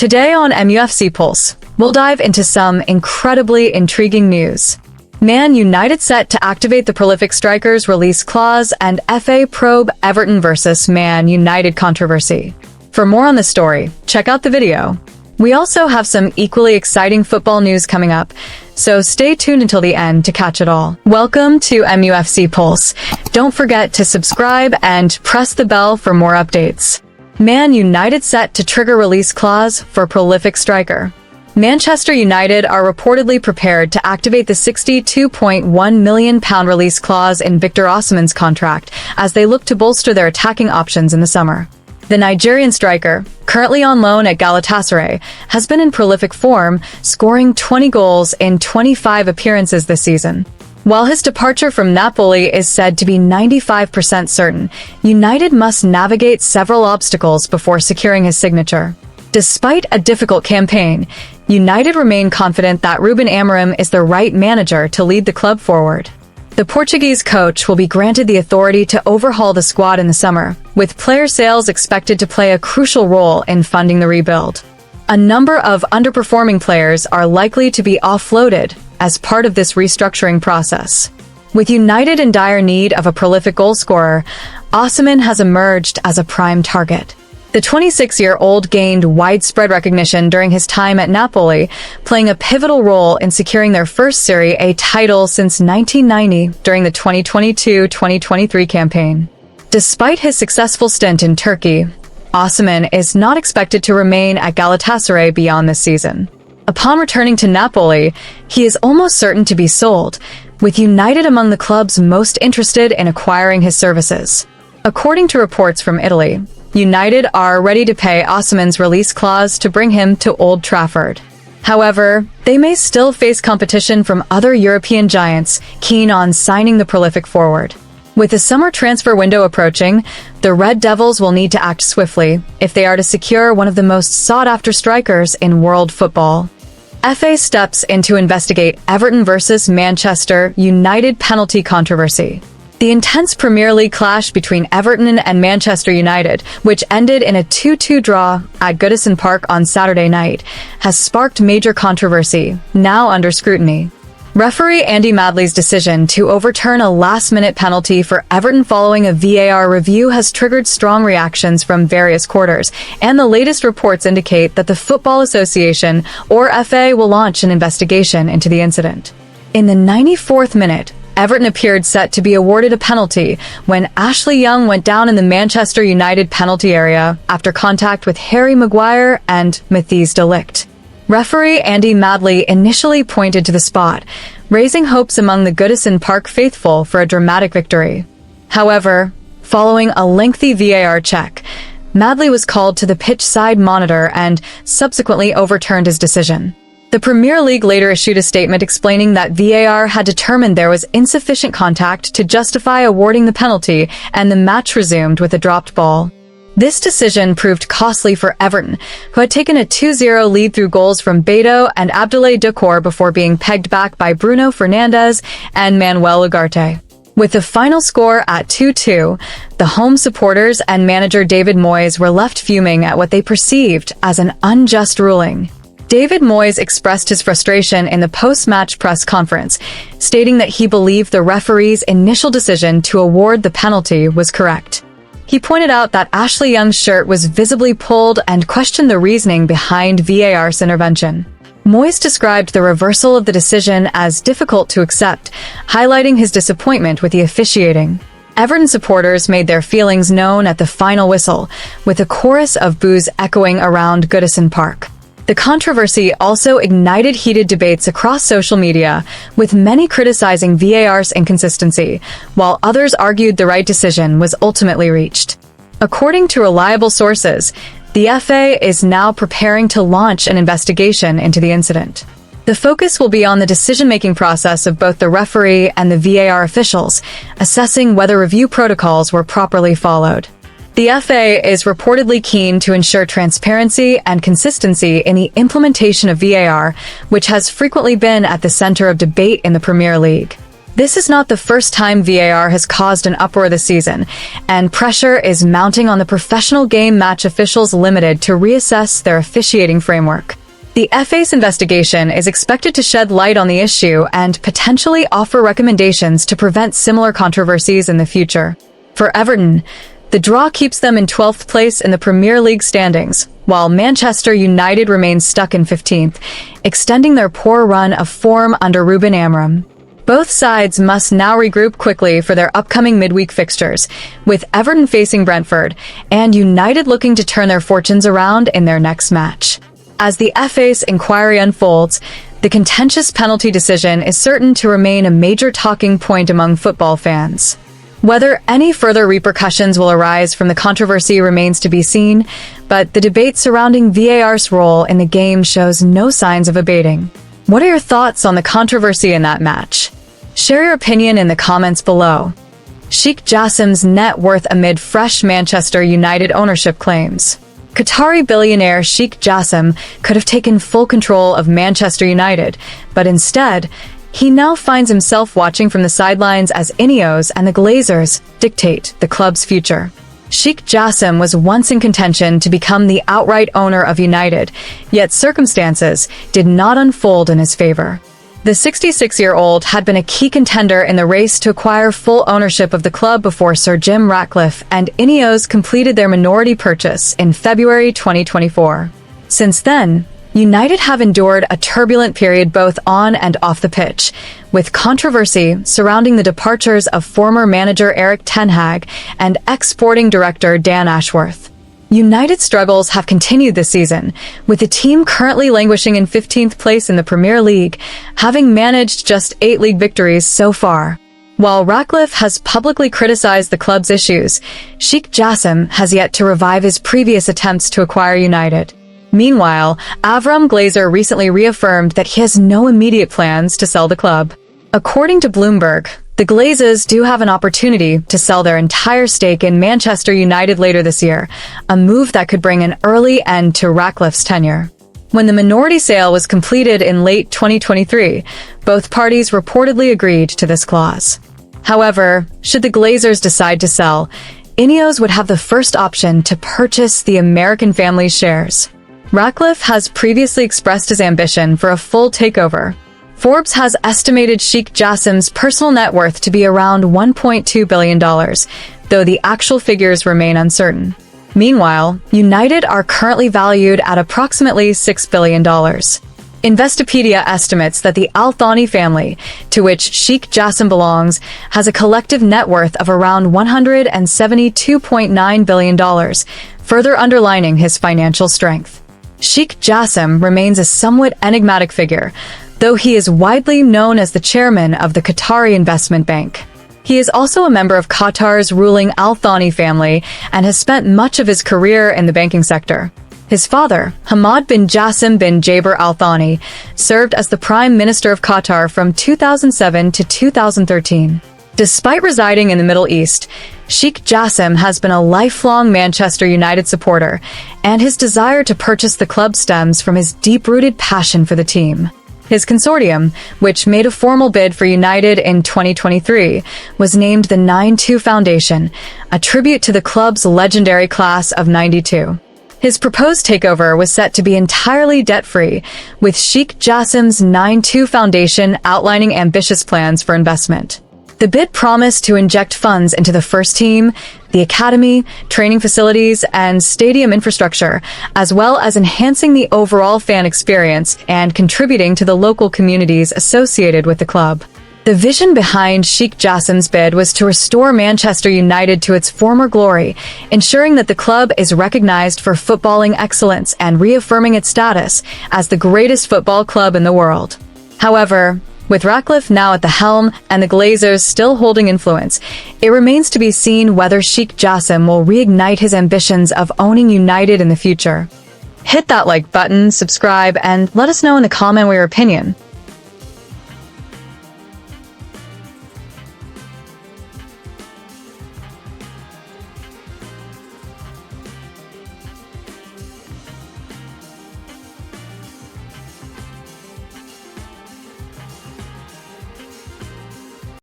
Today on MUFC Pulse, we'll dive into some incredibly intriguing news. Man United set to activate the prolific striker's release clause, and FA probe Everton versus Man United controversy. For more on the story, check out the video. We also have some equally exciting football news coming up, so stay tuned until the end to catch it all. Welcome to MUFC Pulse. Don't forget to subscribe and press the bell for more updates. Man United set to trigger release clause for prolific striker. Manchester United are reportedly prepared to activate the £62.1 million release clause in Victor Osimhen's contract as they look to bolster their attacking options in the summer. The Nigerian striker, currently on loan at Galatasaray, has been in prolific form, scoring 20 goals in 25 appearances this season. While his departure from Napoli is said to be 95% certain, United must navigate several obstacles before securing his signature. Despite a difficult campaign, United remain confident that Ruben Amorim is the right manager to lead the club forward. The Portuguese coach will be granted the authority to overhaul the squad in the summer, with player sales expected to play a crucial role in funding the rebuild. A number of underperforming players are likely to be offloaded as part of this restructuring process. With United in dire need of a prolific goalscorer, Osimhen has emerged as a prime target. The 26-year-old gained widespread recognition during his time at Napoli, playing a pivotal role in securing their first Serie A title since 1990 during the 2022-2023 campaign. Despite his successful stint in Turkey, Osimhen is not expected to remain at Galatasaray beyond this season. Upon returning to Napoli, he is almost certain to be sold, with United among the clubs most interested in acquiring his services. According to reports from Italy, United are ready to pay Osimhen's release clause to bring him to Old Trafford. However, they may still face competition from other European giants keen on signing the prolific forward. With the summer transfer window approaching, the Red Devils will need to act swiftly if they are to secure one of the most sought-after strikers in world football. FA steps in to investigate Everton versus Manchester United penalty controversy. The intense Premier League clash between Everton and Manchester United, which ended in a 2-2 draw at Goodison Park on Saturday night, has sparked major controversy, now under scrutiny. Referee Andy Madley's decision to overturn a last-minute penalty for Everton following a VAR review has triggered strong reactions from various quarters, and the latest reports indicate that the Football Association, or FA, will launch an investigation into the incident. In the 94th minute, Everton appeared set to be awarded a penalty when Ashley Young went down in the Manchester United penalty area after contact with Harry Maguire and Matthijs de Ligt. Referee Andy Madley initially pointed to the spot, raising hopes among the Goodison Park faithful for a dramatic victory. However, following a lengthy VAR check, Madley was called to the pitch side monitor and subsequently overturned his decision. The Premier League later issued a statement explaining that VAR had determined there was insufficient contact to justify awarding the penalty, and the match resumed with a dropped ball. This decision proved costly for Everton, who had taken a 2-0 lead through goals from Beto and Abdoulaye Doucouré before being pegged back by Bruno Fernandes and Manuel Ugarte. With the final score at 2-2, the home supporters and manager David Moyes were left fuming at what they perceived as an unjust ruling. David Moyes expressed his frustration in the post-match press conference, stating that he believed the referee's initial decision to award the penalty was correct. He pointed out that Ashley Young's shirt was visibly pulled and questioned the reasoning behind VAR's intervention. Moyes described the reversal of the decision as difficult to accept, highlighting his disappointment with the officiating. Everton supporters made their feelings known at the final whistle, with a chorus of boos echoing around Goodison Park. The controversy also ignited heated debates across social media, with many criticizing VAR's inconsistency, while others argued the right decision was ultimately reached. According to reliable sources, the FA is now preparing to launch an investigation into the incident. The focus will be on the decision-making process of both the referee and the VAR officials, assessing whether review protocols were properly followed. The FA is reportedly keen to ensure transparency and consistency in the implementation of VAR, which has frequently been at the center of debate in the Premier League. This is not the first time VAR has caused an uproar this season, and pressure is mounting on the Professional Game Match Officials Limited to reassess their officiating framework. The FA's investigation is expected to shed light on the issue and potentially offer recommendations to prevent similar controversies in the future. For Everton, the draw keeps them in 12th place in the Premier League standings, while Manchester United remains stuck in 15th, extending their poor run of form under Ruben Amorim. Both sides must now regroup quickly for their upcoming midweek fixtures, with Everton facing Brentford and United looking to turn their fortunes around in their next match. As the FA's inquiry unfolds, the contentious penalty decision is certain to remain a major talking point among football fans. Whether any further repercussions will arise from the controversy remains to be seen, but the debate surrounding VAR's role in the game shows no signs of abating. What are your thoughts on the controversy in that match? Share your opinion in the comments below. Sheikh Jassim's net worth amid fresh Manchester United ownership claims. Qatari billionaire Sheikh Jassim could have taken full control of Manchester United, but instead, he now finds himself watching from the sidelines as Ineos and the Glazers dictate the club's future. Sheikh Jassim was once in contention to become the outright owner of United, yet circumstances did not unfold in his favor. The 66-year-old had been a key contender in the race to acquire full ownership of the club before Sir Jim Ratcliffe and Ineos completed their minority purchase in February 2024. Since then, United have endured a turbulent period both on and off the pitch, with controversy surrounding the departures of former manager Erik ten Hag and ex-sporting director Dan Ashworth. United's struggles have continued this season, with the team currently languishing in 15th place in the Premier League, having managed just 8 league victories so far. While Ratcliffe has publicly criticized the club's issues, Sheikh Jassim has yet to revive his previous attempts to acquire United. Meanwhile, Avram Glazer recently reaffirmed that he has no immediate plans to sell the club. According to Bloomberg, the Glazers do have an opportunity to sell their entire stake in Manchester United later this year, a move that could bring an early end to Ratcliffe's tenure. When the minority sale was completed in late 2023, both parties reportedly agreed to this clause. However, should the Glazers decide to sell, Ineos would have the first option to purchase the American family's shares. Ratcliffe has previously expressed his ambition for a full takeover. Forbes has estimated Sheikh Jassim's personal net worth to be around $1.2 billion, though the actual figures remain uncertain. Meanwhile, United are currently valued at approximately $6 billion. Investopedia estimates that the Al Thani family, to which Sheikh Jassim belongs, has a collective net worth of around $172.9 billion, further underlining his financial strength. Sheikh Jassim remains a somewhat enigmatic figure, though he is widely known as the chairman of the Qatari Investment Bank. He is also a member of Qatar's ruling Al Thani family and has spent much of his career in the banking sector. His father, Hamad bin Jassim bin Jaber Al Thani, served as the Prime Minister of Qatar from 2007 to 2013. Despite residing in the Middle East, Sheikh Jassim has been a lifelong Manchester United supporter, and his desire to purchase the club stems from his deep-rooted passion for the team. His consortium, which made a formal bid for United in 2023, was named the 92 Foundation, a tribute to the club's legendary class of '92. His proposed takeover was set to be entirely debt-free, with Sheikh Jassim's 92 Foundation outlining ambitious plans for investment. The bid promised to inject funds into the first team, the academy, training facilities, and stadium infrastructure, as well as enhancing the overall fan experience and contributing to the local communities associated with the club. The vision behind Sheikh Jassim's bid was to restore Manchester United to its former glory, ensuring that the club is recognized for footballing excellence and reaffirming its status as the greatest football club in the world. However, with Ratcliffe now at the helm and the Glazers still holding influence, it remains to be seen whether Sheikh Jassim will reignite his ambitions of owning United in the future. Hit that like button, subscribe, and let us know in the comment your opinion.